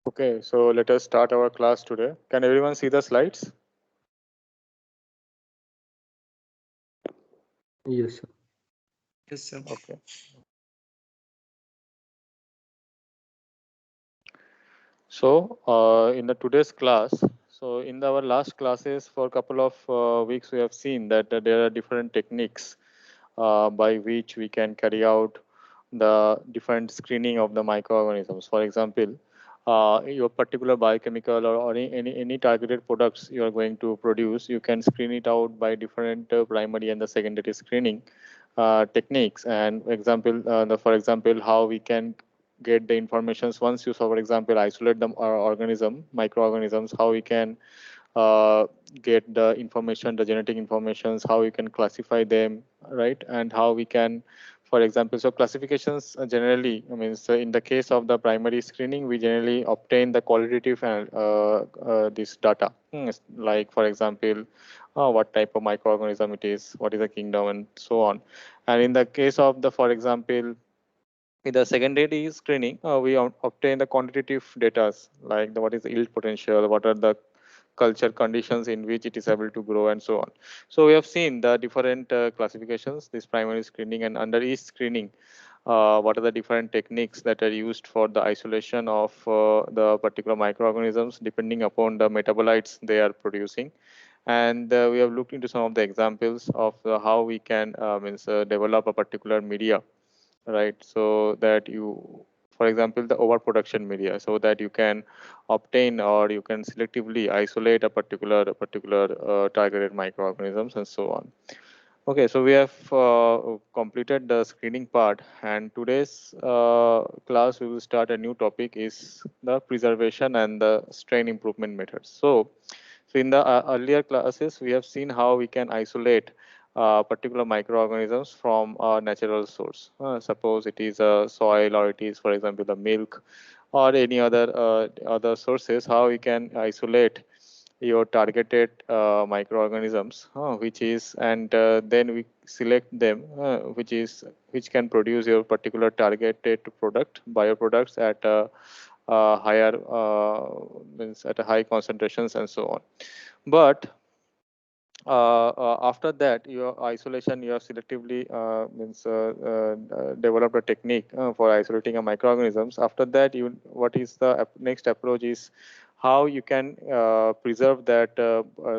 Okay, so let us start our class today. Can everyone see the slides? Yes, sir. Yes, sir. Okay. So in the today's class, so in our last classes for a couple of weeks, we have seen that there are different techniques by which we can carry out the different screening of the microorganisms. For example, your particular biochemical or any targeted products you are going to produce, you can screen it out by different primary and the secondary screening techniques. And for example, how we can get the informations once you, so for example, isolate the microorganisms, how we can uh, get the information, the genetic informations, how we can classify them, right? And how we can, for example, so classifications generally, I mean, so in the case of the primary screening, we generally obtain the qualitative this data. Like, for example, what type of microorganism it is, what is the kingdom, and so on. And in the case of the, for example, in the secondary screening, we obtain the quantitative data, like what is the yield potential, what are the culture conditions in which it is able to grow, and so on. So we have seen the different classifications, this primary screening, and under each screening, what are the different techniques that are used for the isolation of the particular microorganisms depending upon the metabolites they are producing. And we have looked into some of the examples of how we can develop a particular media, right? So that you, for example, the overproduction media, so that you can obtain or you can selectively isolate a particular targeted microorganisms, and so on. Okay, so we have completed the screening part, and today's class we will start a new topic is the preservation and the strain improvement methods. So in the earlier classes, we have seen how we can isolate particular microorganisms from a natural source. Suppose it is a soil, or it is, for example, the milk, or any other sources. How we can isolate your targeted microorganisms, which is, and then we select them, which can produce your particular targeted product, bioproducts at higher means at a high concentrations, and so on. But after that, your isolation, you have selectively developed a technique for isolating a microorganisms. After that, you, what is the next approach is how you can preserve that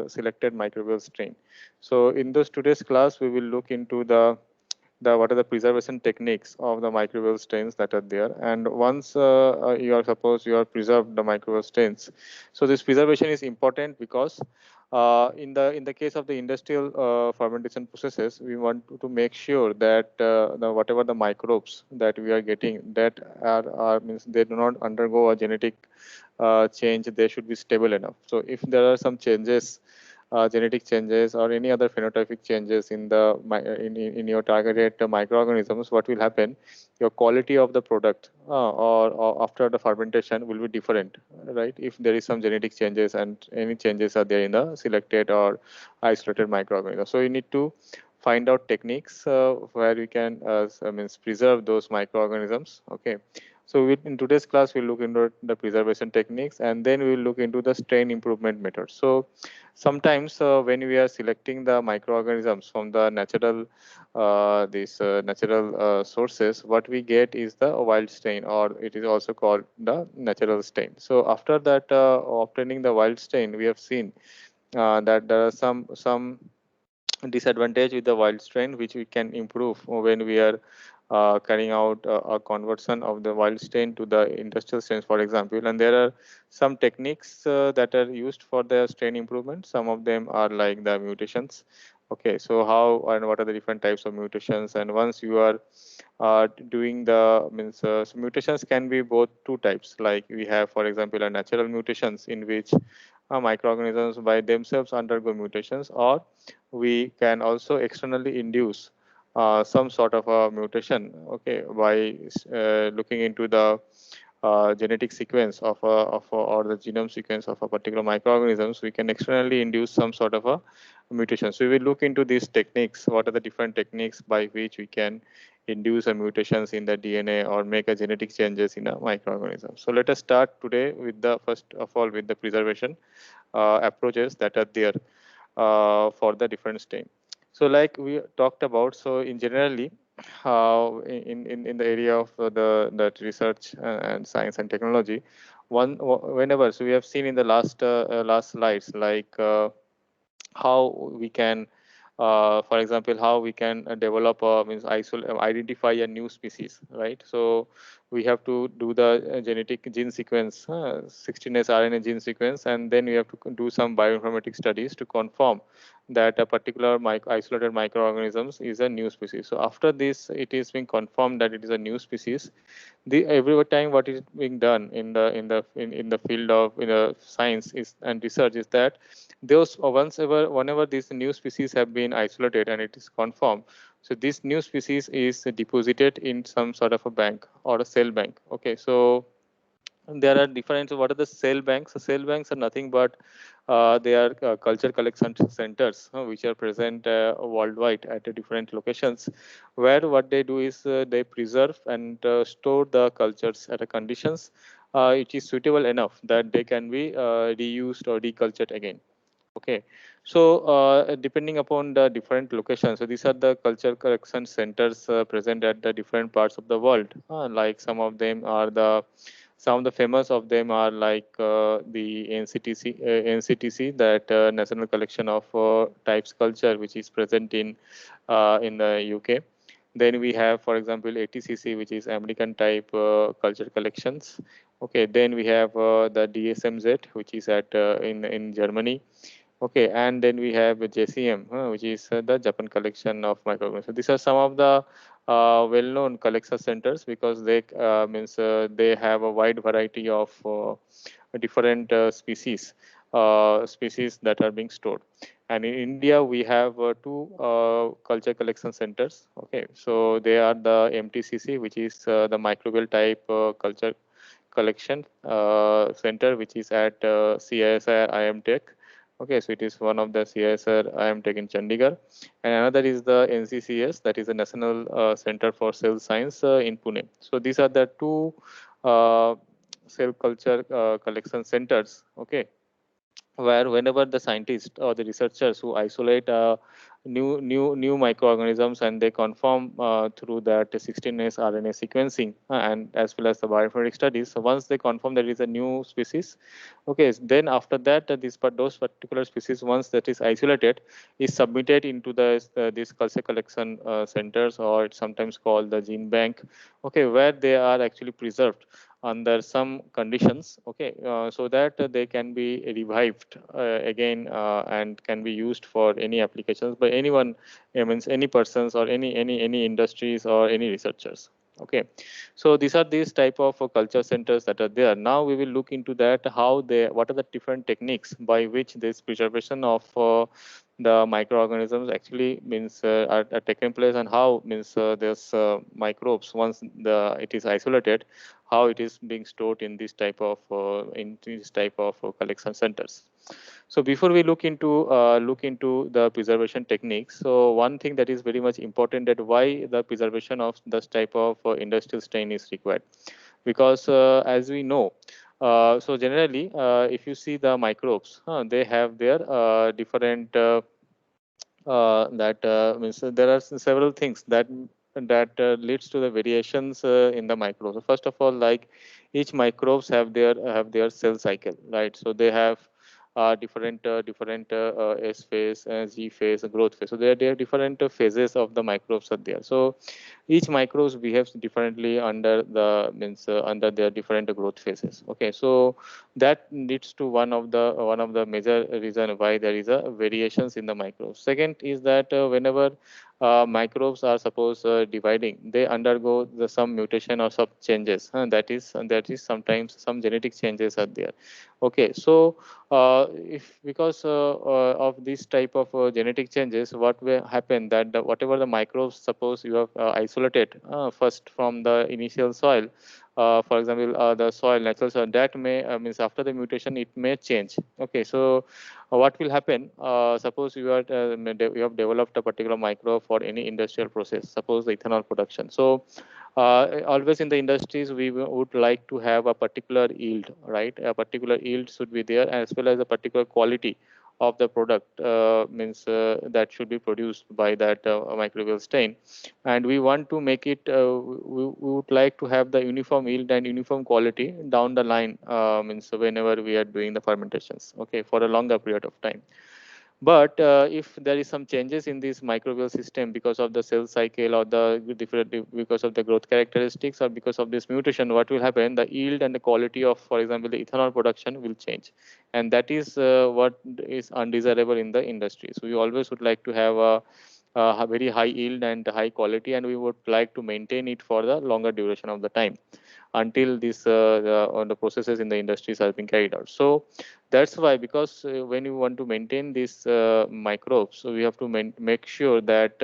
selected microbial strain. So in this today's class, we will look into the what are the preservation techniques of the microbial strains that are there. And once you are, suppose you are preserved the microbial strains, so this preservation is important because in the case of the industrial fermentation processes, we want to make sure that whatever the microbes that we are getting, that are means they do not undergo a genetic change, they should be stable enough. So if there are some changes, genetic changes or any other phenotypic changes in in your targeted microorganisms, what will happen? Your quality of the product or after the fermentation will be different, right? If there is some genetic changes and any changes are there in the selected or isolated microorganism, so you need to find out techniques where we can means preserve those microorganisms. Okay, so in today's class, we'll look into the preservation techniques, and then we'll look into the strain improvement methods. So sometimes when we are selecting the microorganisms from the natural these natural sources, what we get is the wild strain, or it is also called the natural strain. So after that, obtaining the wild strain, we have seen that there are some disadvantage with the wild strain which we can improve when we are carrying out a conversion of the wild strain to the industrial strains, for example. And there are some techniques that are used for the strain improvement. Some of them are like the mutations. Okay, so how and what are the different types of mutations? And once you are doing the means so mutations can be both two types. Like we have, for example, a natural mutations in which microorganisms by themselves undergo mutations, or we can also externally induce some sort of a mutation, okay, by looking into the genetic sequence or the genome sequence of a particular microorganisms. We can externally induce some sort of a mutation. So we will look into these techniques. What are the different techniques by which we can induce a mutations in the DNA or make a genetic changes in a microorganism. So let us start today with the first of all with the preservation approaches that are there for the different strain. So like we talked about, so in generally in the area of the that research and science and technology, whenever, so we have seen in the last slides, like how we can for example, how we can develop means identify a new species, right? So we have to do the genetic gene sequence, 16S RNA gene sequence, and then we have to do some bioinformatic studies to confirm that a particular isolated microorganisms is a new species. So after this, it is being confirmed that it is a new species. The every time what is being done in the field of science is and research is that those whenever these new species have been isolated and it is confirmed, so this new species is deposited in some sort of a bank or a cell bank. Okay, so there are different. So what are the cell banks? So cell banks are nothing but they are culture collection centers which are present worldwide at different locations, where what they do is they preserve and store the cultures at a conditions it is suitable enough that they can be reused or recultured again. Okay, so depending upon the different locations, so these are the culture collection centers present at the different parts of the world. Like some of the famous of them are like the NCTC, that National Collection of Types Culture, which is present in the UK. Then we have, for example, ATCC, which is American Type Culture Collections. Okay, then we have the DSMZ, which is at in Germany. Okay, and then we have JCM, which is the Japan collection of microorganisms. So these are some of the well-known collection centers because they means they have a wide variety of different species that are being stored. And in India, we have two culture collection centers. Okay, so they are the MTCC, which is the microbial type culture collection center, which is at CISR IM Tech. Okay, so it is one of the CISR IM Tech in Chandigarh, and another is the NCCS, that is the National Center for Cell Science in Pune. So these are the two uh, cell culture collection centers. Okay, where whenever the scientists or the researchers who isolate new microorganisms and they confirm through that 16S RNA sequencing and as well as the bioinformatics studies. So once they confirm that it is a new species, okay, then after that those particular species, once that is isolated, is submitted into the these culture collection centers, or it's sometimes called the gene bank. Okay, where they are actually preserved under some conditions. Okay, so that they can be revived again and can be used for any applications by anyone, means any persons or any industries or any researchers. Okay, so these type of culture centers that are there. Now we will look into that, how they, what are the different techniques by which this preservation of the microorganisms actually means are taking place, and how means this microbes, once it is isolated, how it is being stored in this type of collection centers. So before we look into the preservation techniques, so one thing that is very much important, that why the preservation of this type of industrial strain is required, because as we know, so generally if you see the microbes, they have their different that means there are several things that leads to the variations in the microbes. So first of all, like each microbes have their cell cycle, right? So they have different S phase, G phase, growth phase. So there are different phases of the microbes are there. So each microbes behaves differently under their different growth phases. Okay, so that leads to one of the major reason why there is a variations in the microbes. Second is that whenever microbes are suppose dividing, they undergo some mutation or some changes. That is sometimes some genetic changes are there. Okay, so if because of this type of genetic changes, what will happen, that whatever the microbes suppose you have isolated first from the initial soil, for example, the soil, natural soil, that may means after the mutation it may change. Okay, so what will happen? Suppose you are you have developed a particular microbe for any industrial process. Suppose the ethanol production. So always in the industries we would like to have a particular yield, right? A particular yield should be there, as well as a particular quality of the product, means that should be produced by that microbial strain, and we want to make it, we would like to have the uniform yield and uniform quality down the line, means whenever we are doing the fermentations, okay, for a longer period of time. But if there is some changes in this microbial system because of the cell cycle or the different, because of the growth characteristics or because of this mutation, what will happen? The yield and the quality of, for example, the ethanol production will change, and that is what is undesirable in the industry. So we always would like to have a very high yield and high quality, and we would like to maintain it for the longer duration of the time until the processes in the industries have been carried out. So that's why, because when you want to maintain these microbes, so we have to make sure that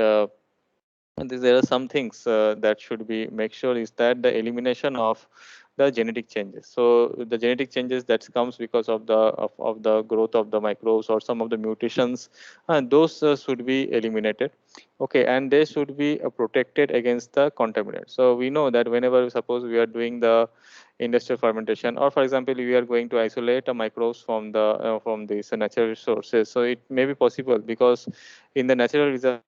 there are some things that should be make sure is that the elimination of the genetic changes. So the genetic changes that comes because of the growth of the microbes or some of the mutations, those should be eliminated. Okay, and they should be protected against the contaminant. So we know that whenever, suppose we are doing the industrial fermentation, or for example we are going to isolate a microbes from these natural resources, so it may be possible because in the natural reserve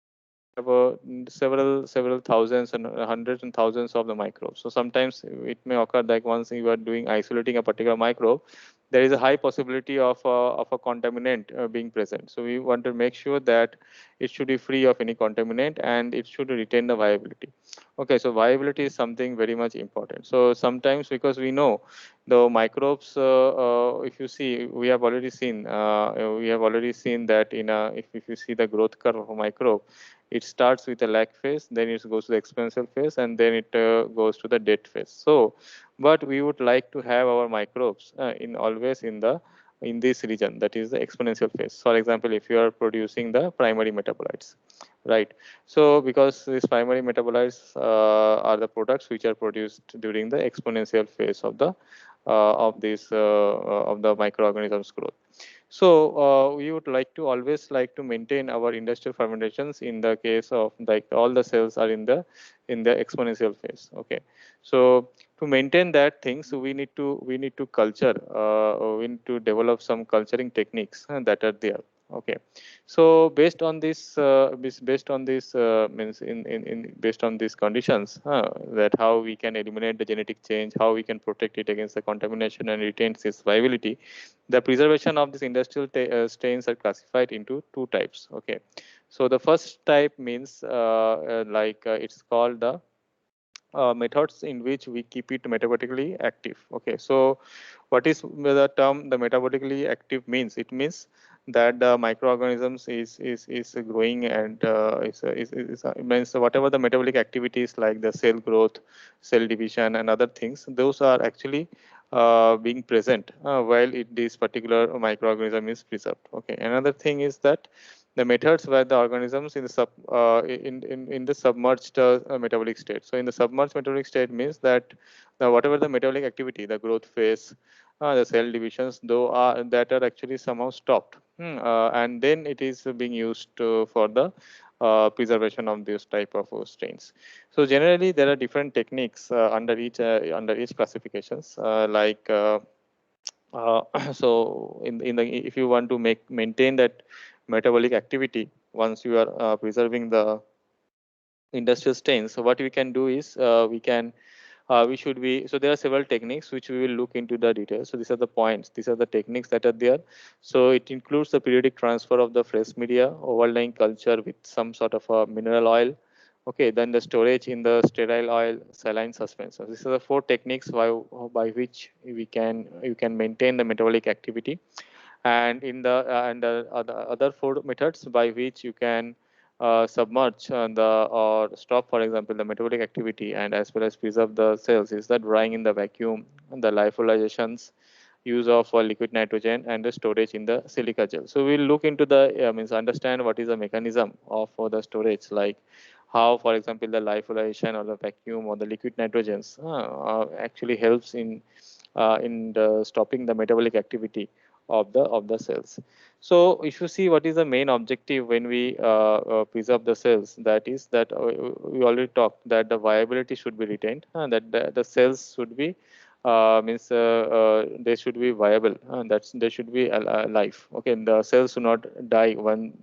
have several thousands and hundreds and thousands of the microbes. So sometimes it may occur that once you are doing isolating a particular microbe, there is a high possibility of a contaminant being present. So we want to make sure that it should be free of any contaminant and it should retain the viability. Okay, so viability is something very much important. So sometimes, because we know the microbes, if you see, we have already seen that in a, if you see the growth curve of a microbe, it starts with a lag phase, then it goes to the exponential phase, and then it goes to the death phase. So but we would like to have our microbes in always in this region, that is the exponential phase. For example, if you are producing the primary metabolites, right? So because these primary metabolites are the products which are produced during the exponential phase of the of the microorganisms growth. So we would like to always like to maintain our industrial fermentations in the case of like all the cells are in the exponential phase. Okay, so to maintain that thing, so we need to culture, we need to develop some culturing techniques that are there. Okay, so based on this means in based on these conditions, that how we can eliminate the genetic change, how we can protect it against the contamination and retain its viability. The preservation of these industrial strains are classified into two types. Okay, so the first type means it's called the methods in which we keep it metabolically active. Okay, so what is the term the metabolically active means? It means that the microorganisms is growing and it means whatever the metabolic activities like the cell growth, cell division, and other things, those are actually being present while this particular microorganism is preserved. Okay, another thing is that the methods where the organisms in the in the submerged metabolic state. So in the submerged metabolic state means that whatever the metabolic activity, the growth phase, the cell divisions, though that are actually somehow stopped, and then it is being used for the preservation of this type of strains. So generally, there are different techniques under each classifications, so in the if you want to maintain that metabolic activity once you are preserving the industrial stains, so what we can do is we should be, so there are several techniques which we will look into the details. So these are the points, these are the techniques that are there. So it includes the periodic transfer of the fresh media, overlying culture with some sort of a mineral oil. Okay, then the storage in the sterile oil, saline suspension. So these are the four techniques by which you can maintain the metabolic activity, and in the other four methods by which you can submerge or stop, for example, the metabolic activity and as well as preserve the cells is the drying in the vacuum, the lyophilizations, use of liquid nitrogen, and the storage in the silica gel. So we'll look into the means understand what is the mechanism of the storage, like how, for example, the lyophilization or the vacuum or the liquid nitrogens actually helps in stopping the metabolic activity of the cells. So if you see what is the main objective when we preserve the cells, that is that we already talked that the viability should be retained, and that the cells should be means they should be viable, and that's they should be alive. Okay, the cells should not die when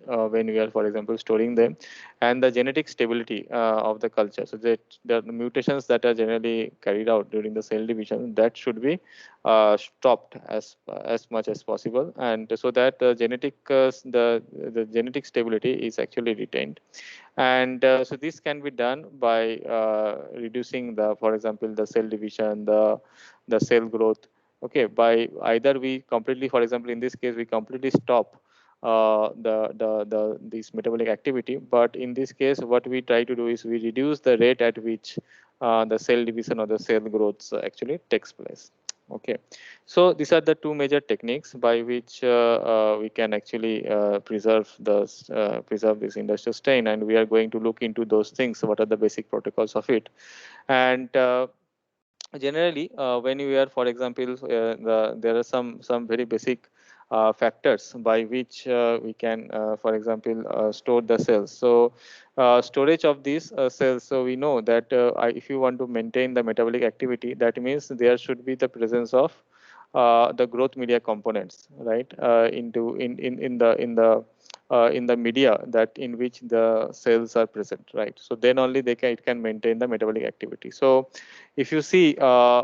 we are, for example, storing them, and the genetic stability of the culture. So that the mutations that are generally carried out during the cell division, that should be stopped as much as possible, and so that the genetic stability is actually retained. And so this can be done by reducing the, for example, the cell division, the cell growth. Okay, by either we completely, for example, in this case we completely stop the this metabolic activity, but in this case what we try to do is we reduce the rate at which the cell division or the cell growth actually takes place. Okay, so these are the two major techniques by which we can actually preserve this industrial strain, and we are going to look into those things. What are the basic protocols of it? And generally, when you are, for example, there are some very basic factors by which we can, for example, store the cells. So storage of these cells, so we know that if you want to maintain the metabolic activity, that means there should be the presence of the growth media components, right, in the media that in which the cells are present, right? So then only it can maintain the metabolic activity. So if you see,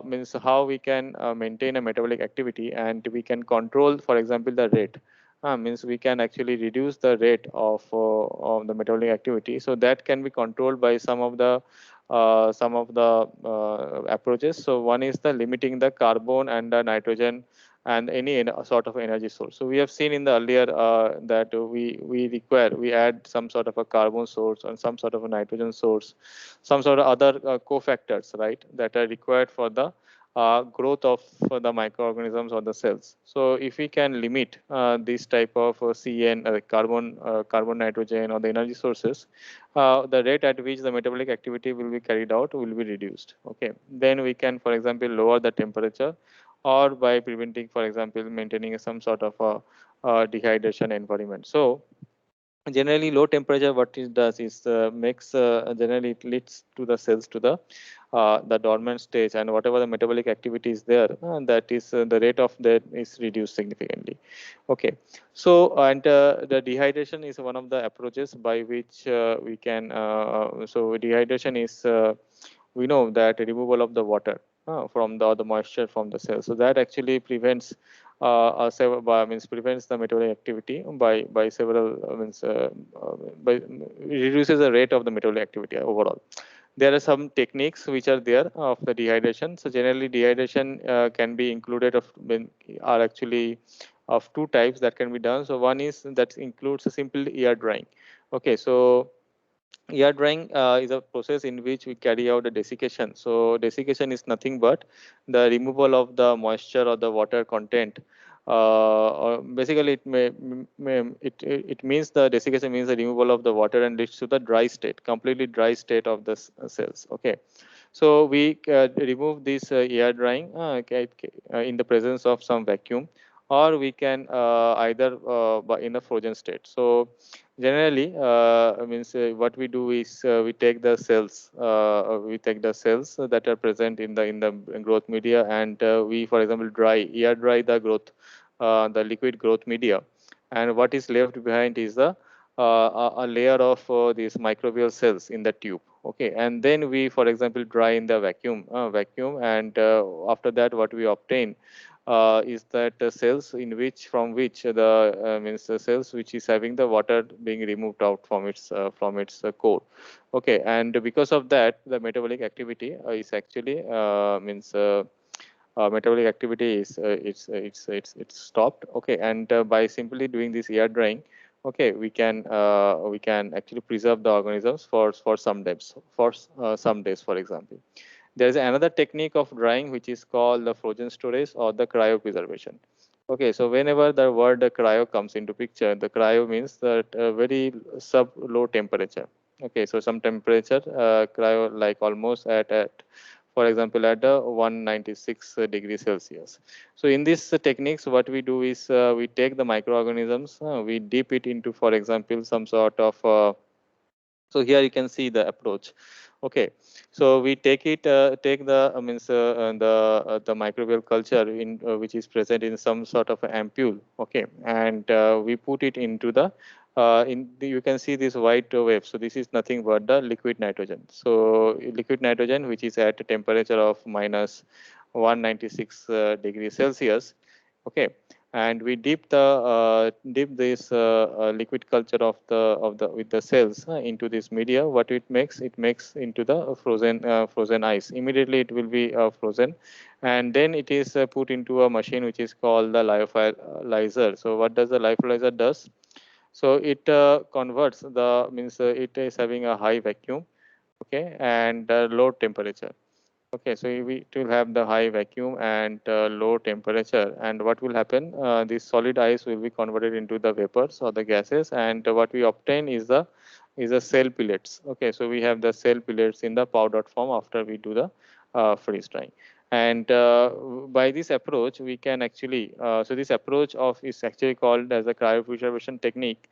means how we can maintain a metabolic activity, and we can control, for example, the rate. Means we can actually reduce the rate of the metabolic activity. So that can be controlled by some of the approaches. So one is the limiting the carbon and the nitrogen and any sort of energy source. So we have seen in the earlier that we add some sort of a carbon source and some sort of a nitrogen source, some sort of other cofactors, right, that are required for the growth of the microorganisms or the cells. So if we can limit this type of CN, carbon, nitrogen, or the energy sources, the rate at which the metabolic activity will be carried out will be reduced. Okay, then we can, for example, lower the temperature, or by preventing, for example, maintaining some sort of a dehydration environment. So generally low temperature, what it does is makes generally it leads to the cells to the dormant stage, and whatever the metabolic activity is there, that is the rate of that is reduced significantly. Okay, so and the dehydration is one of the approaches by which we can so dehydration is we know that removal of the water from the moisture from the cells, so that actually prevents means prevents the metabolic activity by several means by reduces the rate of the metabolic activity overall. There are some techniques which are there of the dehydration. So generally dehydration can be included of are actually of two types that can be done. So one is that includes a simple air drying. Okay, so air drying is a process in which we carry out a desiccation. So desiccation is nothing but the removal of the moisture or the water content. Or basically, it means the desiccation means the removal of the water and leads to the dry state, completely dry state of the cells. Okay, so we remove this air drying in the presence of some vacuum, or we can either in a frozen state. So generally, means what we do is we take the cells that are present in the growth media, and we, for example, air dry the the liquid growth media, and what is left behind is a layer of these microbial cells in the tube. Okay, and then we, for example, dry in the vacuum, and after that, what we obtain is that the cells in which from which the means the cells which is having the water being removed out from its core. Okay, and because of that, the metabolic activity is actually means metabolic activity is it's stopped. Okay, and by simply doing this air drying, okay, we can actually preserve the organisms for some days, for example. There is another technique of drying which is called the frozen storage or the cryopreservation. Okay, so whenever the word cryo comes into picture, the cryo means that very sub low temperature. Okay, so some temperature cryo like almost at for example at 196 degrees Celsius. So in these techniques, what we do is we take the microorganisms, we dip it into, for example, some sort of so here you can see the approach. Okay, so we take it, take the means the microbial culture in which is present in some sort of ampule. Okay, and we put it into the you can see this white wave. So this is nothing but the liquid nitrogen. So liquid nitrogen, which is at a temperature of minus 196 degrees Celsius. Okay, and we dip this liquid culture of the with the cells into this media. What it makes into the frozen ice. Immediately it will be frozen, and then it is put into a machine which is called the lyophilizer. So what does the lyophilizer does? So it converts the means it is having a high vacuum, okay, and low temperature. Okay, so it will have the high vacuum and low temperature. And what will happen? This solid ice will be converted into the vapors or the gases, and what we obtain is the cell pellets. Okay, so we have the cell pellets in the powdered form after we do the freeze drying. And by this approach, we can actually so this approach of is actually called as a cryopreservation technique.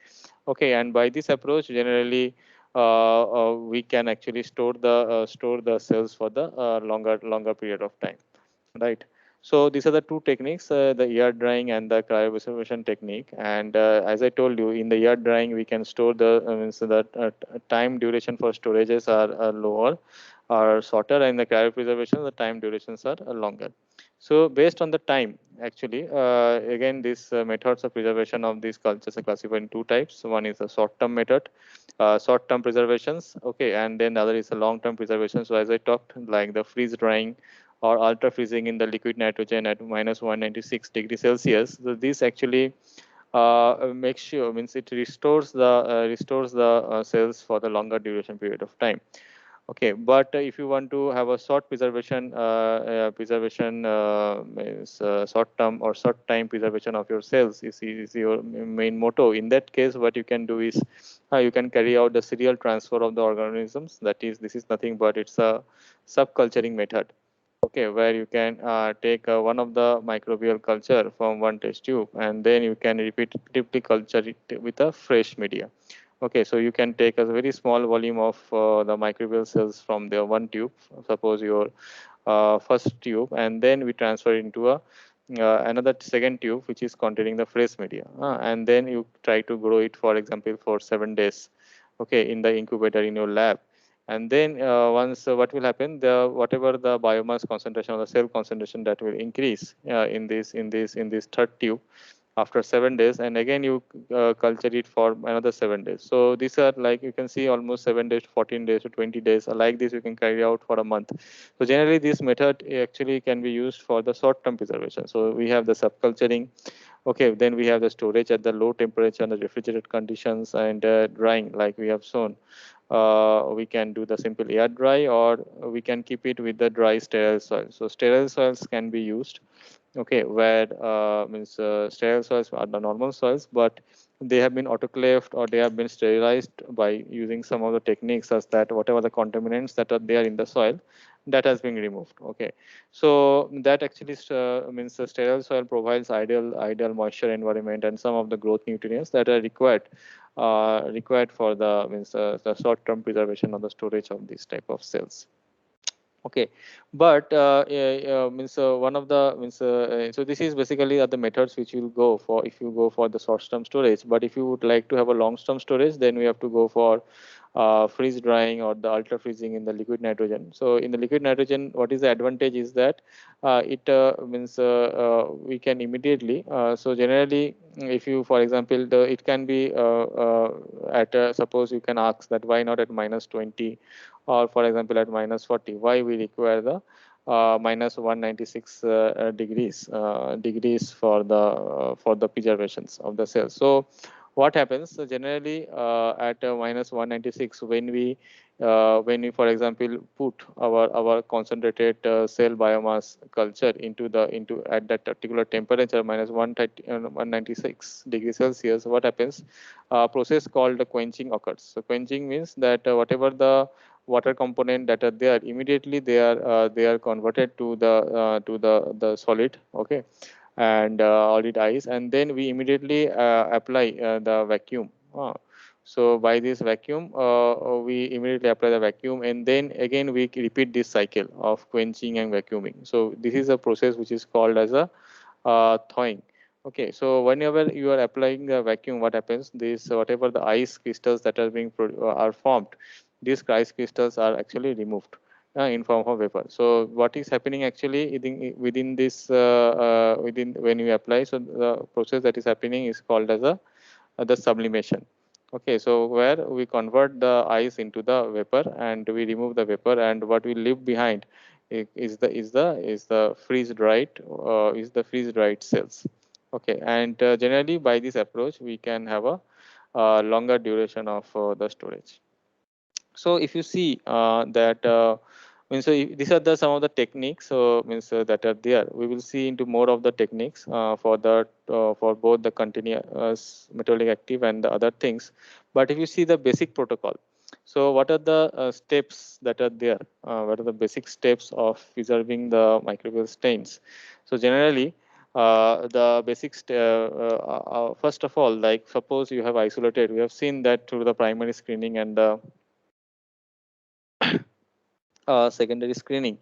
Okay, and by this approach, generally we can actually store the cells for the longer period of time, right? So these are the two techniques, the air drying and the cryopreservation technique. And as I told you, in the air drying we can store the so the time duration for storages are lower or shorter, and the cryopreservation the time durations are longer. So based on the time, actually, again, these methods of preservation of these cultures are classified in two types. One is a short-term method, short-term preservations, okay, and then the other is a long-term preservation. So as I talked, like the freeze drying or ultra freezing in the liquid nitrogen at minus 196 degrees Celsius. So this actually makes sure means it restores the cells for the longer duration period of time. Okay, but if you want to have a short preservation means short term or short time preservation of your cells is your main motto. In that case, what you can do is you can carry out the serial transfer of the organisms. That is, this is nothing but it's a subculturing method. Okay, where you can take one of the microbial culture from one test tube, and then you can repeatedly culture it with a fresh media. Okay, so you can take a very small volume of the microbial cells from the one tube, suppose your first tube, and then we transfer into a another second tube which is containing the fresh media, and then you try to grow it, for example, for 7 days, okay, in the incubator in your lab. And then once what will happen, the whatever the biomass concentration or the cell concentration that will increase in this third tube after 7 days, and again you culture it for another 7 days. So these are, like, you can see, almost 7 days, 14 days to 20 days, like this you can carry out for a month. So generally this method actually can be used for the short term preservation. So we have the subculturing, okay, then we have the storage at the low temperature and the refrigerated conditions, and drying like we have shown. We can do the simple air dry, or we can keep it with the dry sterile soil. So sterile soils can be used, okay, where means sterile soils are the normal soils, but they have been autoclaved or they have been sterilized by using some of the techniques, such that whatever the contaminants that are there in the soil, that has been removed. Okay, so that actually means the sterile soil provides ideal moisture environment and some of the growth nutrients that are required for the means the short term preservation or the storage of this type of cells. Okay, but means one of the means so this is basically are the methods which you'll go for if you go for the short term storage. But if you would like to have a long term storage, then we have to go for freeze drying or the ultra freezing in the liquid nitrogen. So in the liquid nitrogen, what is the advantage is that it means we can immediately. So generally, if you, for example, it can be at suppose you can ask that why not at minus 20, or for example at minus 40. Why we require the minus 196 degrees for the preservations of the cells. So what happens? So generally at minus 196, when we for example put our concentrated cell biomass culture into at that particular temperature minus 196 degrees Celsius, what happens? Process called the quenching occurs. So quenching means that whatever the water component that are there, immediately they are converted to the solid. Okay, and solid ice, and then we immediately apply the vacuum. So by this vacuum, we immediately apply the vacuum, and then again we repeat this cycle of quenching and vacuuming. So this is a process which is called as a thawing. Okay, so whenever you are applying the vacuum, what happens? This whatever the ice crystals that are are formed, these ice crystals are actually removed in form of vapor. So what is happening actually within this within when you apply? So the process that is happening is called as a the sublimation. Okay, so where we convert the ice into the vapor and we remove the vapor, and what we leave behind is the freeze dried freeze dried cells. Okay, and generally by this approach we can have a longer duration of the storage. So if you see that means these are the some of the techniques means that are there. We will see into more of the techniques for both the continuous metabolic active and the other things. But if you see the basic protocol, so what are the steps that are there? What are the basic steps of preserving the microbial stains? So generally the basic first of all, like suppose you have isolated, we have seen that through the primary screening and the secondary screening,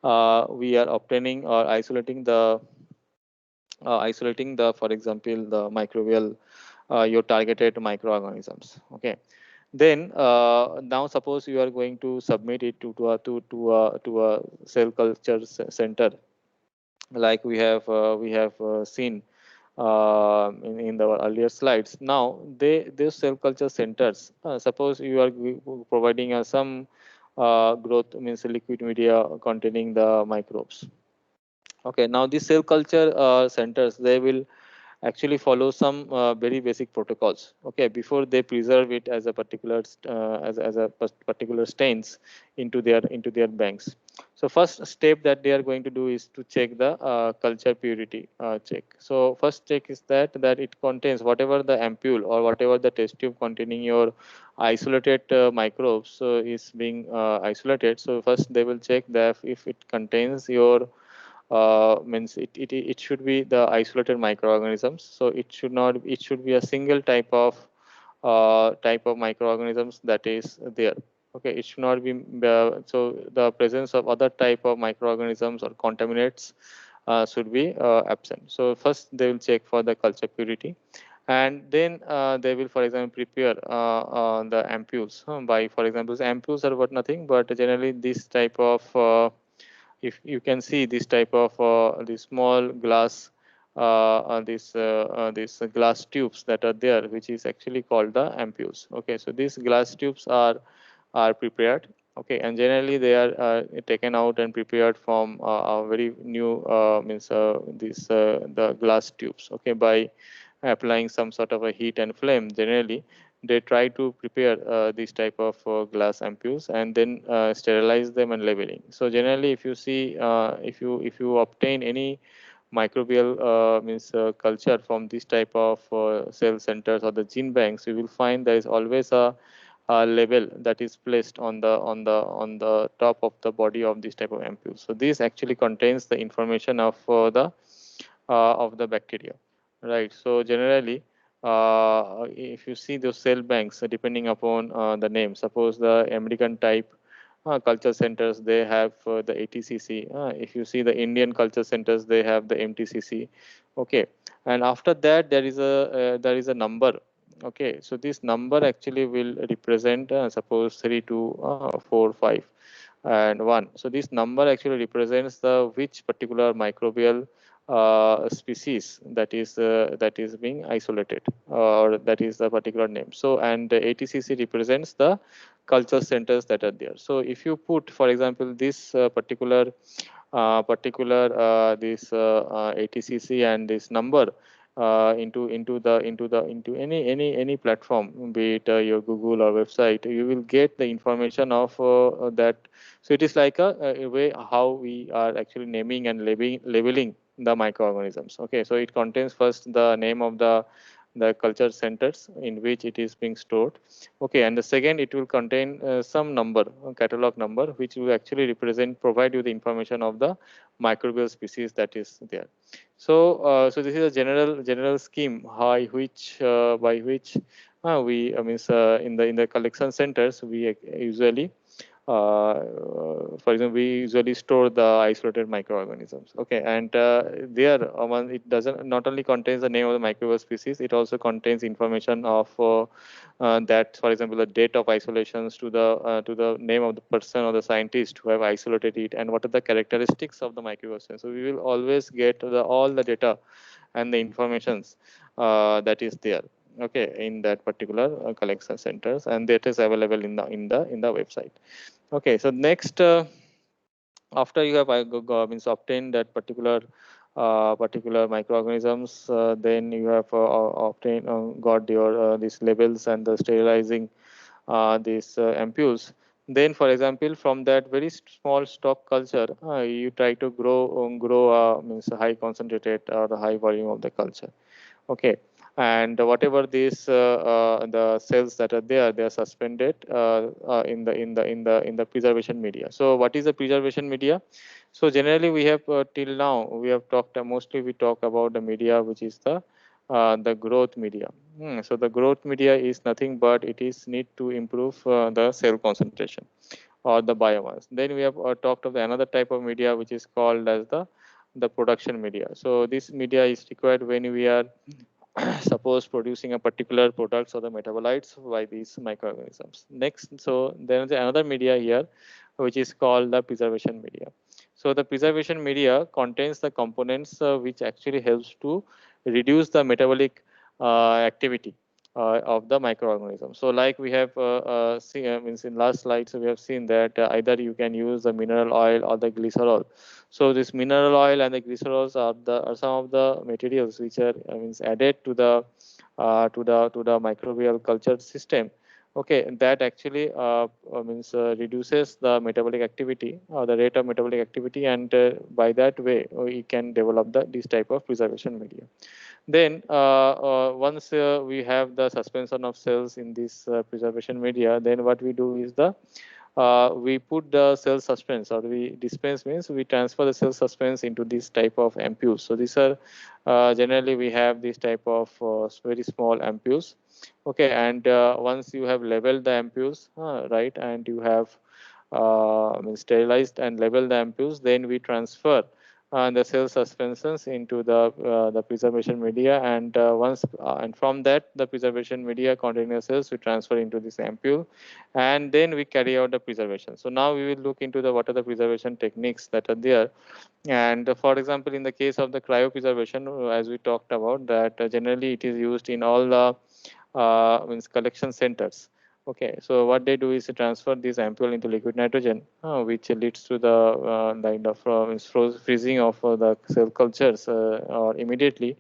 we are obtaining or isolating the, for example, the microbial, your targeted microorganisms. Okay. Then now suppose you are going to submit it to a cell culture center, like we have seen in the earlier slides. Now these cell culture centers, suppose you are providing some growth means liquid media containing the microbes. Okay, now these cell culture centers, they will actually follow some very basic protocols. Okay, before they preserve it as a particular as a particular stains into their banks. So first step that they are going to do is to check the culture purity check. So first check is that it contains whatever the ampule or whatever the test tube containing your isolated microbes is being isolated. So first they will check that if it contains your means it should be the isolated microorganisms. So it should be a single type of microorganisms that is there. Okay, it should not be so the presence of other type of microorganisms or contaminants should be absent. So first they will check for the culture purity, and then they will, for example, prepare the ampules by, for example, ampules are what nothing but generally this type of if you can see this type of the small glass these glass tubes that are there, which is actually called the ampules. Okay, so these glass tubes are prepared. Okay, and generally they are taken out and prepared from a very new means the glass tubes. Okay, by applying some sort of a heat and flame. Generally they try to prepare these type of glass ampules and then sterilize them and labeling. So generally if you see if you obtain any microbial means culture from this type of cell centers or the gene banks, you will find there is always a label that is placed on the top of the body of this type of ampule. So this actually contains the information of the bacteria, right? So generally if you see those cell banks, depending upon the name, suppose the American type culture centers, they have the ATCC. If you see the Indian culture centers, they have the MTCC. Okay, and after that there is a number. Okay, so this number actually will represent suppose 3 2 4 5 and 1. So this number actually represents the which particular microbial species that is being isolated, or that is the particular name. So and the ATCC represents the culture centers that are there. So if you put, for example, this particular this ATCC and this number into any platform, be it your Google or website, you will get the information of that. So it is like a way how we are actually naming and labeling the microorganisms. Okay, so it contains first the name of the culture centers in which it is being stored. Okay, and the second, it will contain some number, catalog number, which will actually provide you the information of the microbial species that is there. So, so this is a general scheme by which we, I mean, in the collection centers, we usually for example, we usually store the isolated microorganisms. Okay, and there it doesn't not only contains the name of the microbial species, it also contains information of that, for example, the date of isolations to the name of the person or the scientist who have isolated it, and what are the characteristics of the microorganism. So we will always get all the data and the informations that is there, okay, in that particular collection centers, and that is available in the website. Okay, so next, after you have means obtained that particular microorganisms, then you have obtained got your these labels and the sterilizing these ampules. Then, for example, from that very small stock culture, you try to grow means a high concentrated or the high volume of the culture. Okay, and whatever these the cells that are there, they are suspended in the preservation media. So what is the preservation media? So generally we have till now we have talked mostly we talk about the media which is the growth media. So the growth media is nothing but it is need to improve the cell concentration or the biomass. Then we have talked of the another type of media which is called as the production media. So this media is required when we are suppose producing a particular products or the metabolites by these microorganisms. Next, so there is another media here which is called the preservation media. So the preservation media contains the components which actually helps to reduce the metabolic activity of the microorganism. So like we have means in last slides we have seen that either you can use the mineral oil or the glycerol. So this mineral oil and the glycerols are some of the materials which are means added to the microbial culture system. Okay, and that actually means reduces the metabolic activity or the rate of metabolic activity, and by that way we can develop this type of preservation media. Then once we have the suspension of cells in this preservation media, then what we do is we put the cell suspense, or we dispense means we transfer the cell suspense into this type of ampules. So these are generally we have this type of very small ampules. Okay, and once you have labeled the ampules, right, and you have sterilized and labeled the ampules, then we transfer the cell suspensions into the preservation media, and once and from that the preservation media containing the cells we transfer into this ampule, and then we carry out the preservation. So now we will look into the what are the preservation techniques that are there. And for example, in the case of the cryopreservation, as we talked about that, generally it is used in all the means collection centers. Okay, so what they do is to transfer this ampule into liquid nitrogen, which leads to the freezing of the cell cultures or immediately,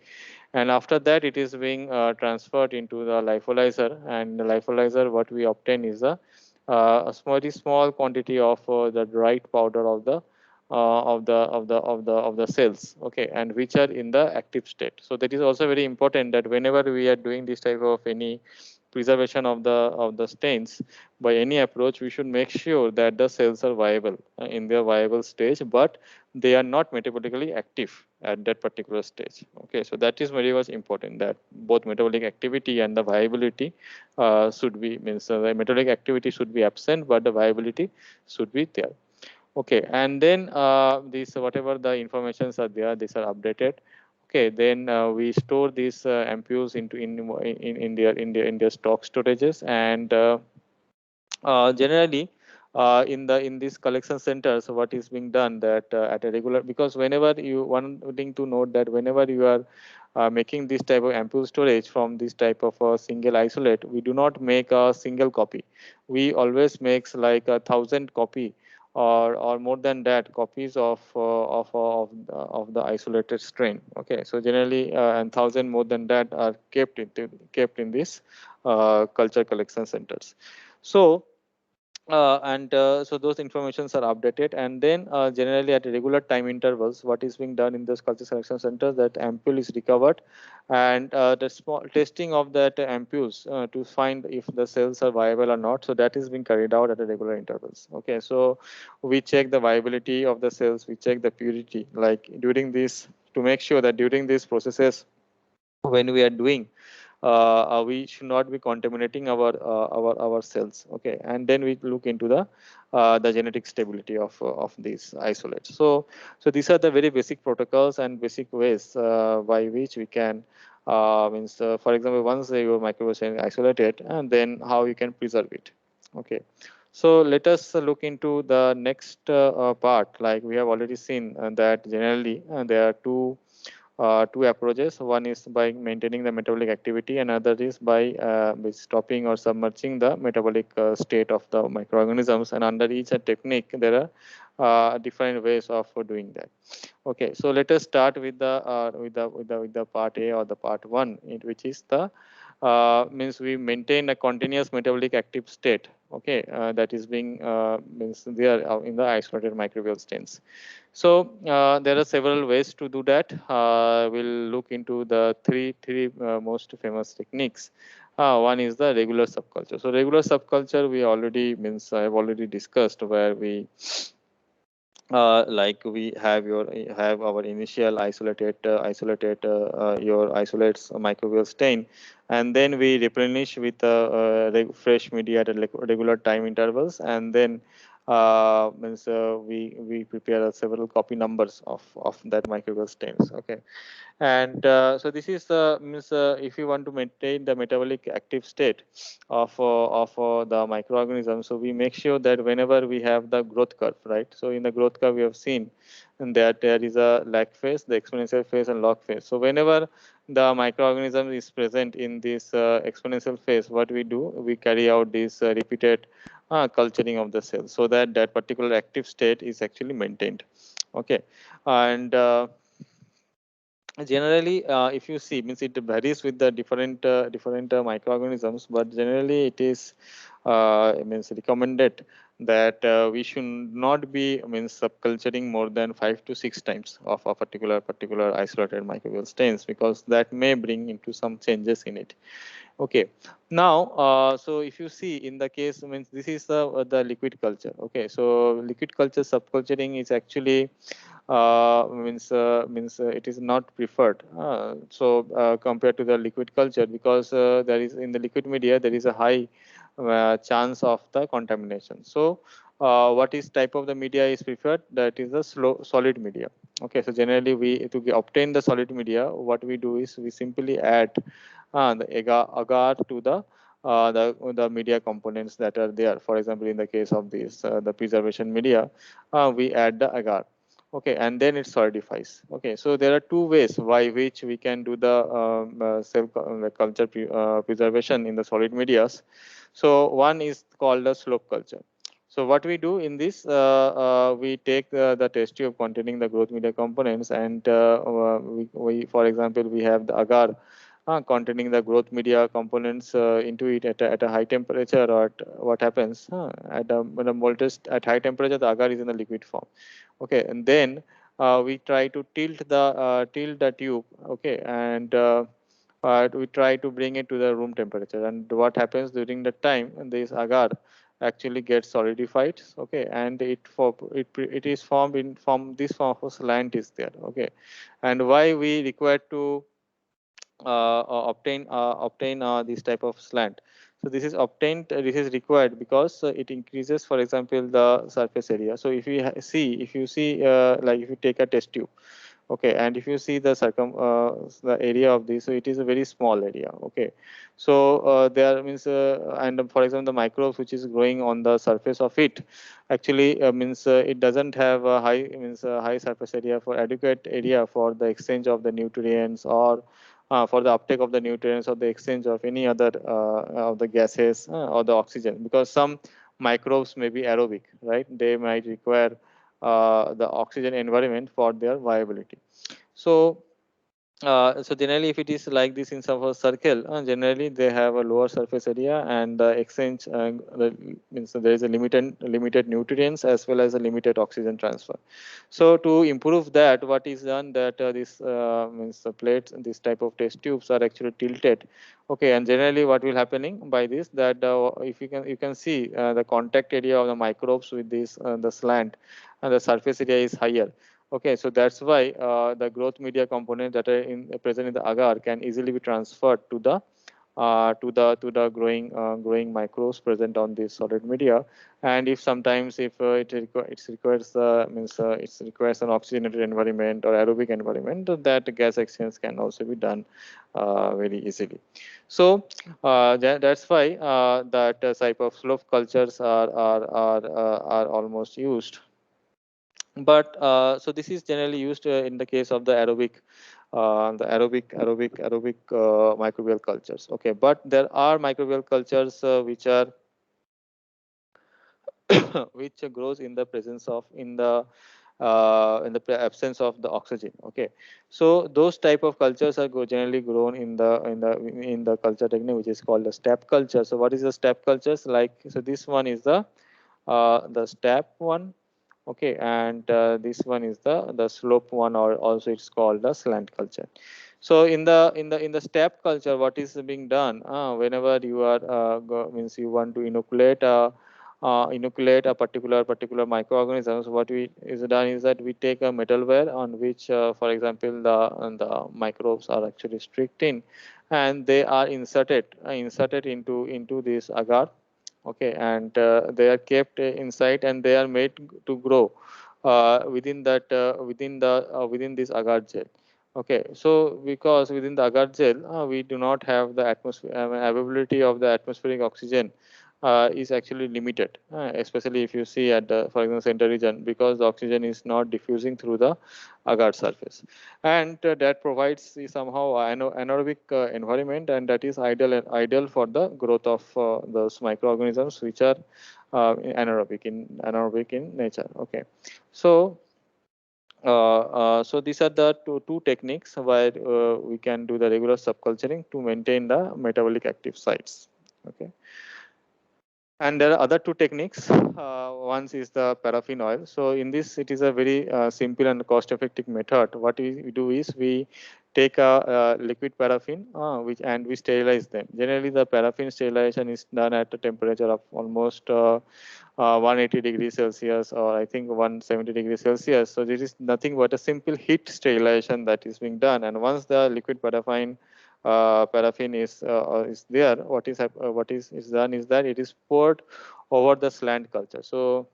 and after that it is being transferred into the lyophilizer, and the lyophilizer what we obtain is a small quantity of the dried powder of the cells, okay, and which are in the active state. So that is also very important that whenever we are doing this type of any preservation of the stains by any approach, we should make sure that the cells are viable in their viable stage, but they are not metabolically active at that particular stage. Okay, so that is very much important, that both metabolic activity and the viability should be means the metabolic activity should be absent, but the viability should be there. Okay, and then these whatever the informations are there, these are updated. Okay, then we store these ampules into in their stock storages, and generally in these collection centers what is being done that at a regular, because whenever you one thing to note that whenever you are making this type of ampule storage from this type of a single isolate, we do not make a single copy. We always makes like 1,000 copy or more than that copies of the isolated strain. Okay, so generally and 1,000 more than that are kept in this culture collection centers. So so those informations are updated, and then generally at regular time intervals, what is being done in those culture selection centers, that ampule is recovered, and the small testing of that ampules to find if the cells are viable or not, so that is being carried out at a regular intervals. Okay, so we check the viability of the cells, we check the purity, like during this, to make sure that during these processes when we are doing, we should not be contaminating our cells. Okay, and then we look into the genetic stability of these isolates. So these are the very basic protocols and basic ways by which we can means for example, once your microbial strain is isolated, and then how you can preserve it. Okay, so let us look into the next part. Like we have already seen that generally there are two approaches. One is by maintaining the metabolic activity, and other is by stopping or submerging the metabolic state of the microorganisms. And under each technique, there are different ways of doing that. Okay, so let us start with the part A, or the part one, which is the means we maintain a continuous metabolic active state. Okay, that is being means there in the isolated microbial stains. So there are several ways to do that. We'll look into the three most famous techniques. One is the regular subculture. So regular subculture we already means I have already discussed, where we like we have our initial isolated your isolates microbial stain, and then we replenish with fresh media at regular time intervals, and then means we prepare several copy numbers of that microbial stains. Okay, and so this is means if you want to maintain the metabolic active state of the microorganism, so we make sure that whenever we have the growth curve, right? So in the growth curve we have seen that there is a lag phase, the exponential phase, and log phase. So whenever the microorganism is present in this exponential phase, what we do, we carry out this repeated culturing of the cells, so that that particular active state is actually maintained. Okay, and generally if you see, means it varies with the different microorganisms, but generally it is means recommended that we should not be means subculturing more than 5 to 6 times of a particular isolated microbial stains, because that may bring into some changes in it. Okay, now so if you see in the case, means this is the liquid culture. Okay, so liquid culture subculturing is actually means it is not preferred. So compared to the liquid culture, because there is in the liquid media there is a high chance of the contamination. So what is type of the media is preferred? That is the solid media. Okay, so generally we to obtain the solid media, what we do is we simply add the agar to the media components that are there. For example, in the case of this the preservation media, we add the agar. Okay, and then it solidifies. Okay, so there are two ways by which we can do the culture preservation in the solid medias. So one is called the slope culture. So what we do in this, we take the test tube containing the growth media components, and we for example we have the agar containing the growth media components into it at a high temperature. Or what happens when a voltage at high temperature, the agar is in the liquid form. Okay, and then we try to tilt the tube. Okay, and we try to bring it to the room temperature, and what happens during the time, this agar actually gets solidified. Okay, and it is formed in form, this form of slant is there. Okay, and why we require to obtain this type of slant? So this is obtained, this is required because it increases, for example, the surface area. So if you if you see like if you take a test tube, okay, and if you see the area of this, so it is a very small area. Okay, so there means and for example the microbes which is growing on the surface of it, actually means it doesn't have a high surface area, for adequate area for the exchange of the nutrients, or for the uptake of the nutrients, or the exchange of any other of the gases or the oxygen, because some microbes may be aerobic, right? They might require the oxygen environment for their viability. So generally, if it is like this in some circle, generally they have a lower surface area, and the exchange means there is a limited nutrients as well as a limited oxygen transfer. So to improve that, what is done that this means the plates, this type of test tubes are actually tilted. Okay, and generally what will happening by this, that if you can see the contact area of the microbes with this the slant, and the surface area is higher. Okay, so that's why the growth media component that are present in the agar can easily be transferred to the growing microbes present on this solid media. And if sometimes if it requires it requires an oxygenated environment or aerobic environment, that gas exchange can also be done very easily. So that's why that type of slope cultures are almost used. But so this is generally used in the case of the aerobic microbial cultures. Okay, but there are microbial cultures which are which grows in the presence of absence of the oxygen. Okay, so those type of cultures are generally grown in the culture technique which is called the step culture. So what is the step cultures like? So this one is the step one. Okay, and this one is the slope one, or also it's called the slant culture. So in the step culture, what is being done whenever you are means you want to inoculate a particular microorganisms, what we is done is that we take a metalware on which for example the microbes are actually strict in, and they are inserted into this agar. Okay, and they are kept inside, and they are made to grow within this agar gel. Okay, so because within the agar gel we do not have the atmosphere availability of the atmospheric oxygen is actually limited, especially if you see at the, for example, center region, because the oxygen is not diffusing through the agar surface, and that provides somehow anaerobic environment, and that is ideal for the growth of those microorganisms which are anaerobic in nature. Okay, so so these are the two techniques where we can do the regular subculturing to maintain the metabolic active sites. Okay, and there are other two techniques. One is the paraffin oil. So in this, it is a very simple and cost-effective method. What we do is we take a liquid paraffin, and we sterilize them. Generally, the paraffin sterilization is done at a temperature of almost 180 degrees Celsius, or I think 170 degrees Celsius. So this is nothing but a simple heat sterilization that is being done. And once the liquid paraffin is there, what is done is that it is poured over the slant culture. So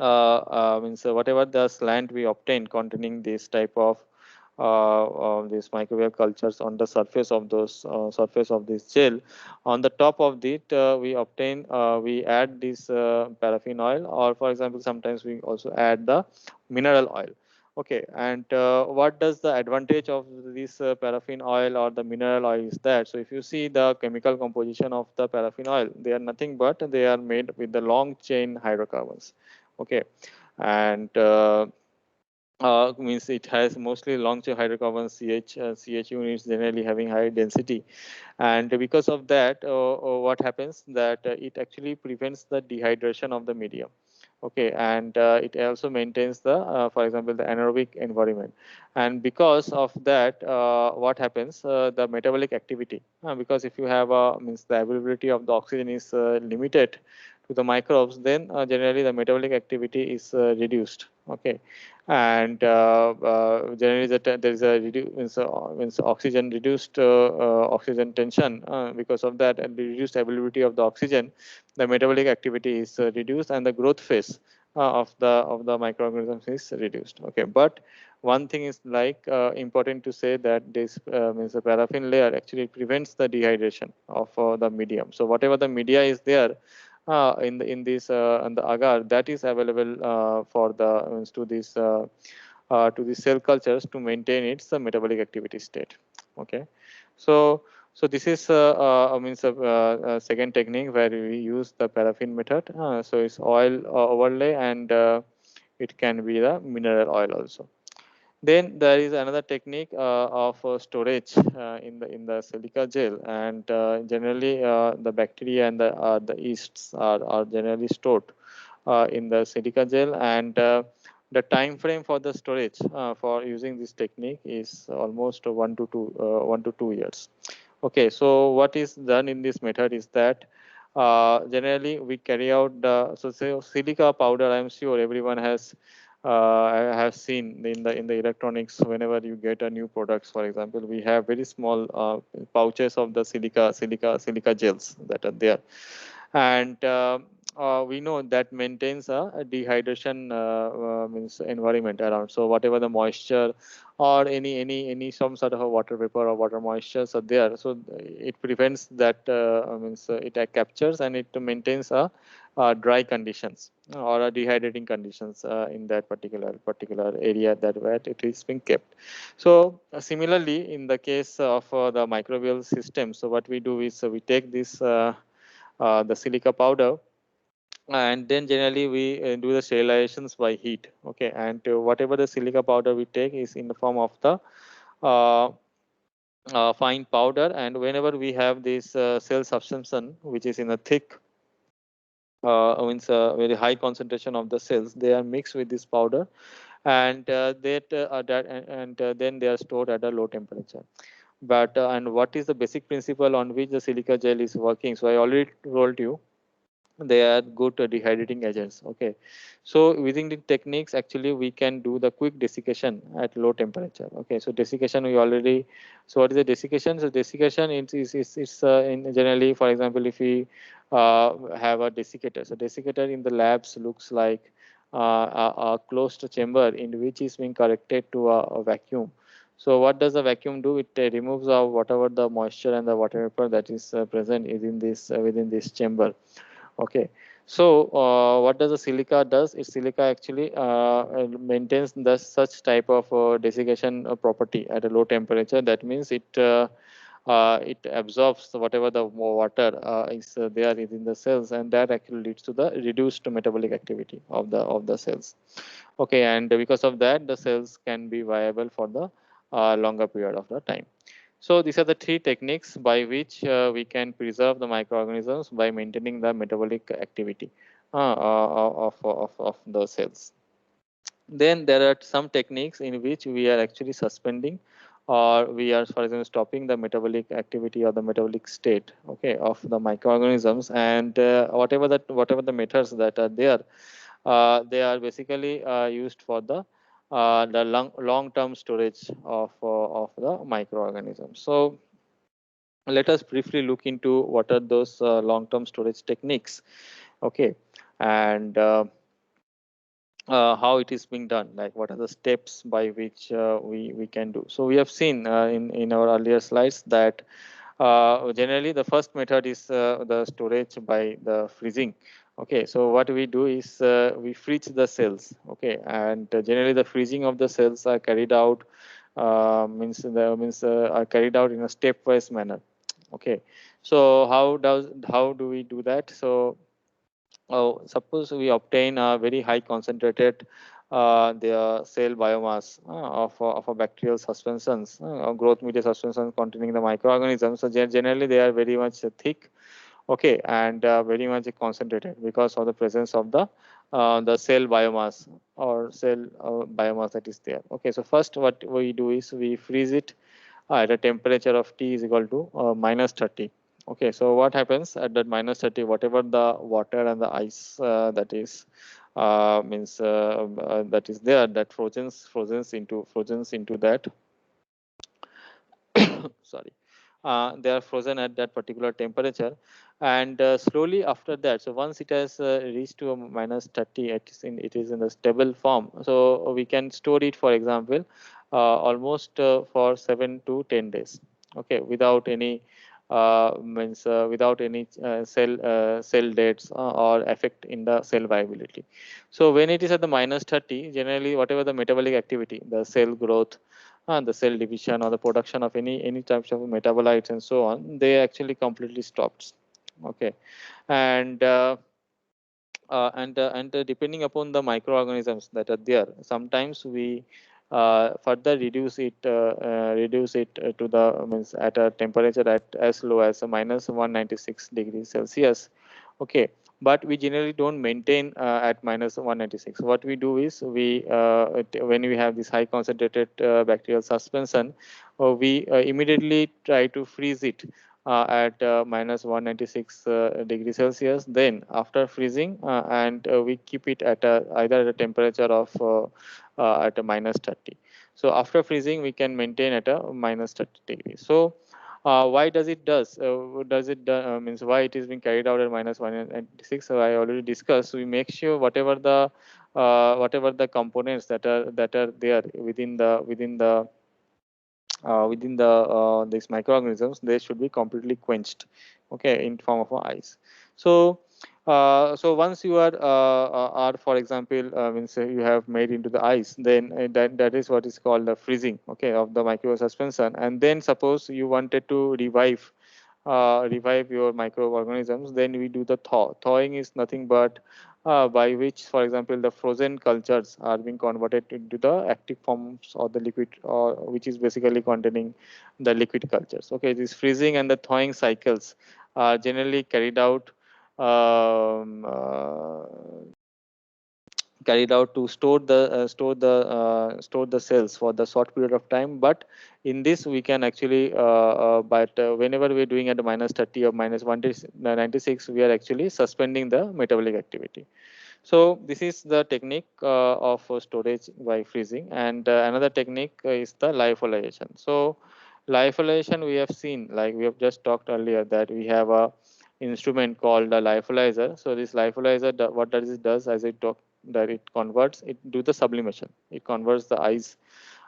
means whatever the slant we obtain containing this type of these microbial cultures on the surface of this gel, on the top of it we add this paraffin oil, or for example sometimes we also add the mineral oil. Okay, and what does the advantage of this paraffin oil or the mineral oil is that? So if you see the chemical composition of the paraffin oil, they are nothing but they are made with the long chain hydrocarbons. Okay, and means it has mostly long chain hydrocarbons. CH units generally having high density, and because of that, what happens that it actually prevents the dehydration of the medium. Okay, and it also maintains for example, the anaerobic environment. And because of that, what happens, the metabolic activity, because if you have means the availability of the oxygen is limited to the microbes, then generally the metabolic activity is reduced. Okay, and generally there is a means oxygen reduced oxygen tension, because of that and the reduced availability of the oxygen, the metabolic activity is reduced, and the growth phase of the microorganisms is reduced. Okay, but one thing is like important to say that this means the paraffin layer actually prevents the dehydration of the medium. So whatever the media is there in the agar, that is available for the means to the cell cultures to maintain its metabolic activity state. Okay, so So this is means a second technique where we use the paraffin method. So it's oil overlay, and it can be the mineral oil also. Then there is another technique of storage in the silica gel, and generally the bacteria and the yeasts are generally stored in the silica gel, and the time frame for the storage for using this technique is almost 1 to 2 years. Okay, so what is done in this method is that generally we carry out the say silica powder. I'm sure everyone has have seen in the electronics. Whenever you get a new products, for example, we have very small pouches of the silica gels that are there, and we know that maintains a dehydration means environment around. So whatever the moisture or any some sort of a water vapor or water moistures are there, so it prevents that means it captures and it maintains a dry conditions or a dehydrating conditions in that particular area that where it is being kept. So similarly in the case of the microbial system, so what we do is we take this the silica powder, and then generally we do the sterilizations by heat. Okay, and whatever the silica powder we take is in the form of the uh, fine powder, and whenever we have this cell substantion which is in a thick means a very high concentration of the cells, they are mixed with this powder, and then they are stored at a low temperature. But and what is the basic principle on which the silica gel is working? So I already told you they are good dehydrating agents. Okay, so within the techniques actually we can do the quick desiccation at low temperature. Okay, so desiccation we already, so what is the desiccation? So desiccation is in generally, for example, if we have a desiccator, so desiccator in the labs looks like a closed chamber in which is being connected to a vacuum. So what does the vacuum do? It removes whatever the moisture and the water vapor that is present within this chamber. Okay, so what does the silica does? Is silica actually maintains the such type of desiccation property at a low temperature. That means it absorbs whatever the water is there within the cells, and that actually leads to the reduced metabolic activity of the cells. Okay, and because of that, the cells can be viable for the longer period of the time. So these are the three techniques by which we can preserve the microorganisms by maintaining the metabolic activity of the cells. Then there are some techniques in which we are actually suspending, or we are, for example, stopping the metabolic activity or the metabolic state, okay, of the microorganisms, and whatever the methods that are there, they are basically used for the long-term storage of the microorganisms. So let us briefly look into what are those long-term storage techniques. Okay, and how it is being done, like what are the steps by which we can do. So we have seen in our earlier slides that generally the first method is the storage by the freezing. Okay, so what we do is we freeze the cells. Okay, and generally the freezing of the cells are carried out are carried out in a stepwise manner. Okay, so how do we do that? So suppose we obtain a very high concentrated the cell biomass of a bacterial suspensions or growth media suspensions containing the microorganisms. So generally they are very much thick, okay, and very much concentrated because of the presence of the cell biomass or cell biomass that is there. Okay, so first what we do is we freeze it at a temperature of T is equal to -30. Okay, so what happens at that -30? Whatever the water and the ice that is that is there, that frozens into that. Sorry, they are frozen at that particular temperature, and slowly after that, so once it has reached to a -30, it is in the stable form. So we can store it, for example, almost for 7 to 10 days. Okay, without any without any cell deaths or effect in the cell viability. So when it is at the -30, generally whatever the metabolic activity, the cell growth, the cell division or the production of any types of metabolites and so on, they actually completely stopped. Okay, and depending upon the microorganisms that are there, sometimes we further reduce it to the means at a temperature at as low as minus 196 degrees Celsius. Okay, but we generally don't maintain at minus 196. What we do is when we have this high concentrated bacterial suspension, we immediately try to freeze it at minus 196 degrees Celsius. Then after freezing, and we keep it at either at a temperature of at a minus 30. So after freezing, we can maintain at a minus 30 degrees. So why does it means why it is being carried out at minus 196? So I already discussed. We make sure whatever the components that are there within the these microorganisms, they should be completely quenched, okay, in form of ice. So so once you are for example means you have made into the ice, then that is what is called the freezing, okay, of the micro suspension. And then suppose you wanted to revive your microorganisms, then we do the thawing is nothing but by which, for example, the frozen cultures are being converted into the active forms of the liquid, or which is basically containing the liquid cultures. Okay, this freezing and the thawing cycles are generally um, uh, carried out to store the cells for the short period of time. But in this we can actually but whenever we're doing at minus 30 or minus 196, we are actually suspending the metabolic activity. So this is the technique of storage by freezing. And another technique is the lyophilization. So lyophilization, we have seen, like we have just talked earlier, that we have a instrument called a lyophilizer. So this lyophilizer, what does it does, as I talked, that it converts it do the sublimation. It converts the ice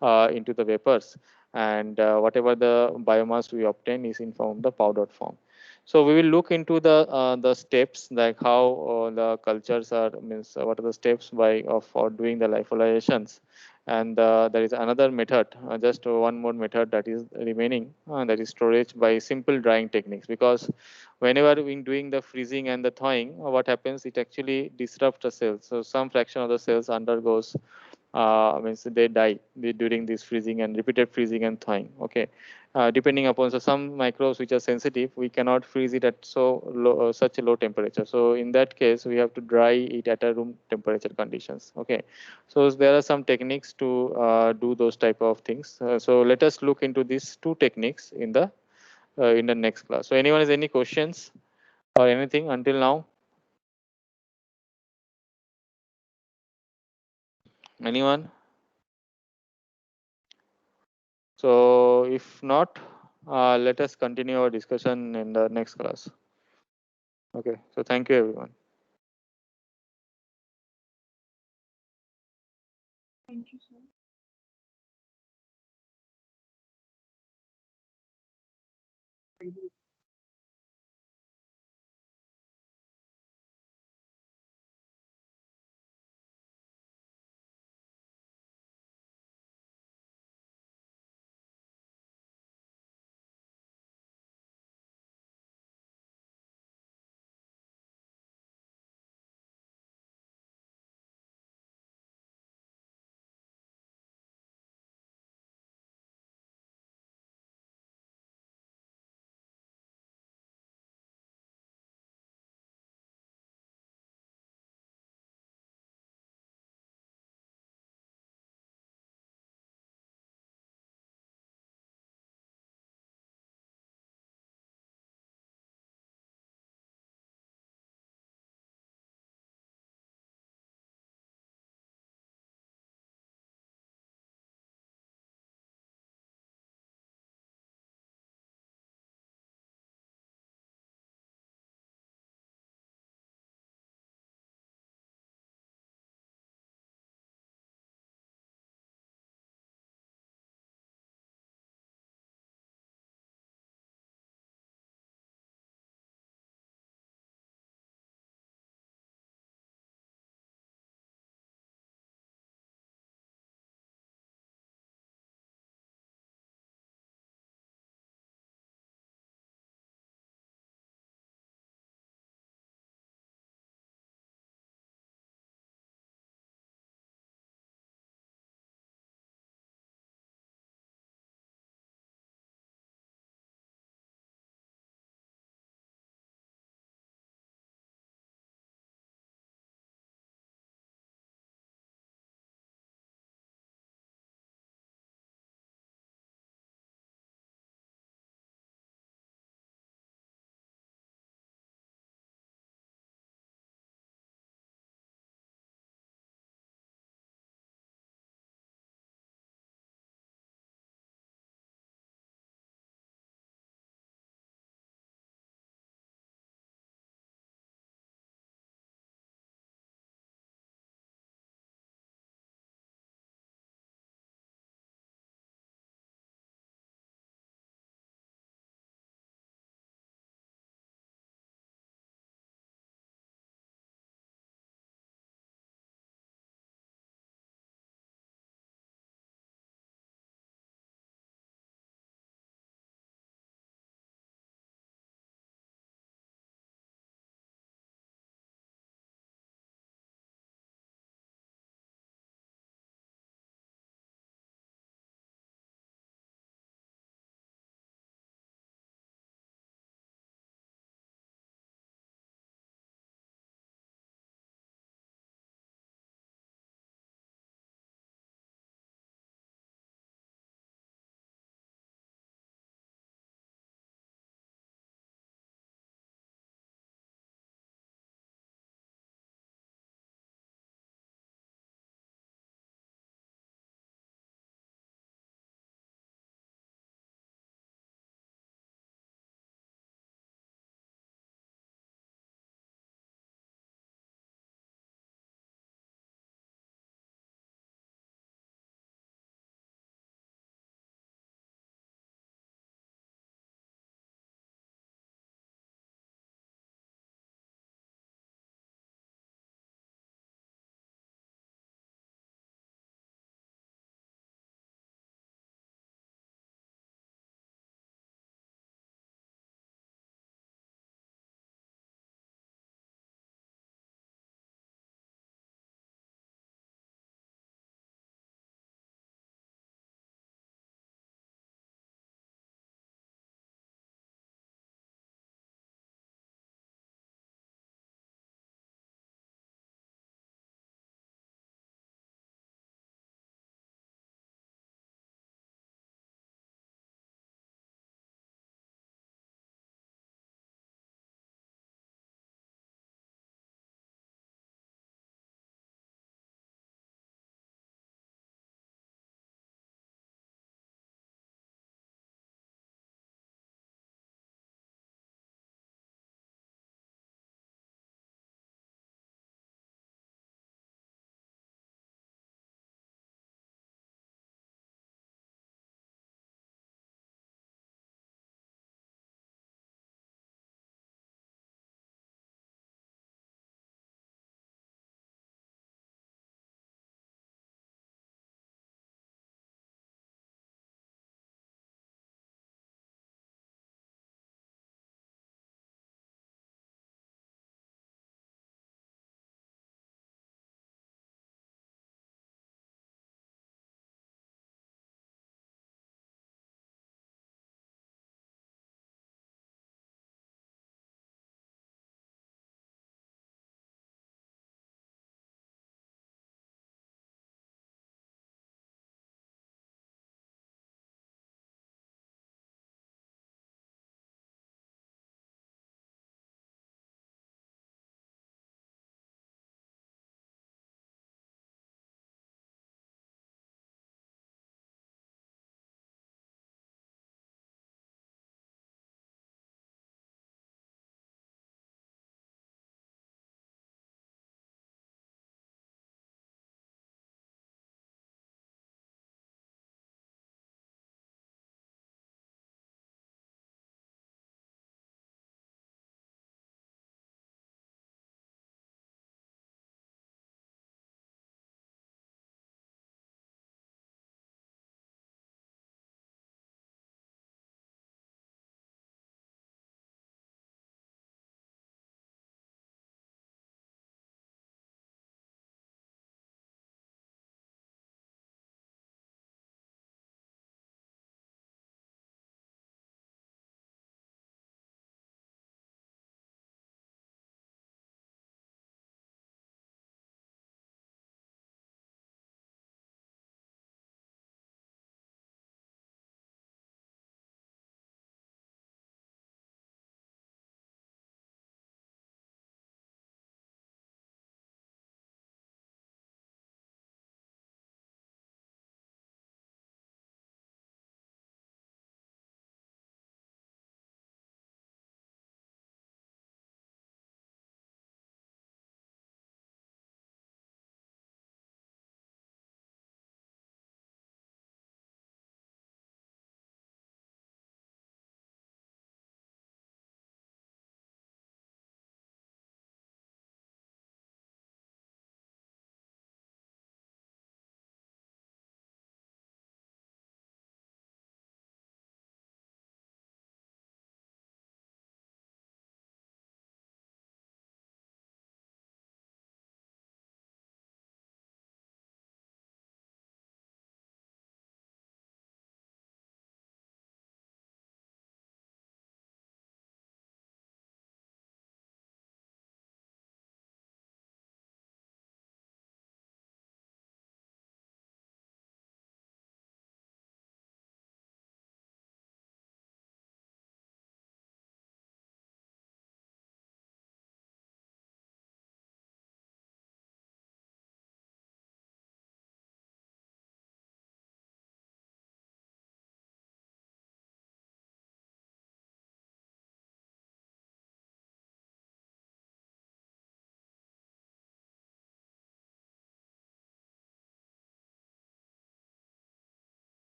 into the vapors, and whatever the biomass we obtain is in form the powdered form. So we will look into the steps, like how the cultures are, means what are the steps by of for doing the lyophilizations. And there is another method, just one more method that is remaining, that is storage by simple drying techniques. Because whenever we doing the freezing and the thawing, what happens, it actually disrupts the cells. So some fraction of the cells undergoes means they die during this freezing and repeated freezing and thawing. Okay, depending upon, so some microbes which are sensitive, we cannot freeze it at such a low temperature. So in that case, we have to dry it at a room temperature conditions. Okay, so there are some techniques to do those type of things. So let us look into these two techniques in the next class. So anyone has any questions or anything until now? Anyone? So if not, let us continue our discussion in the next class. Okay, so thank you everyone. Thank you, sir. Thank you.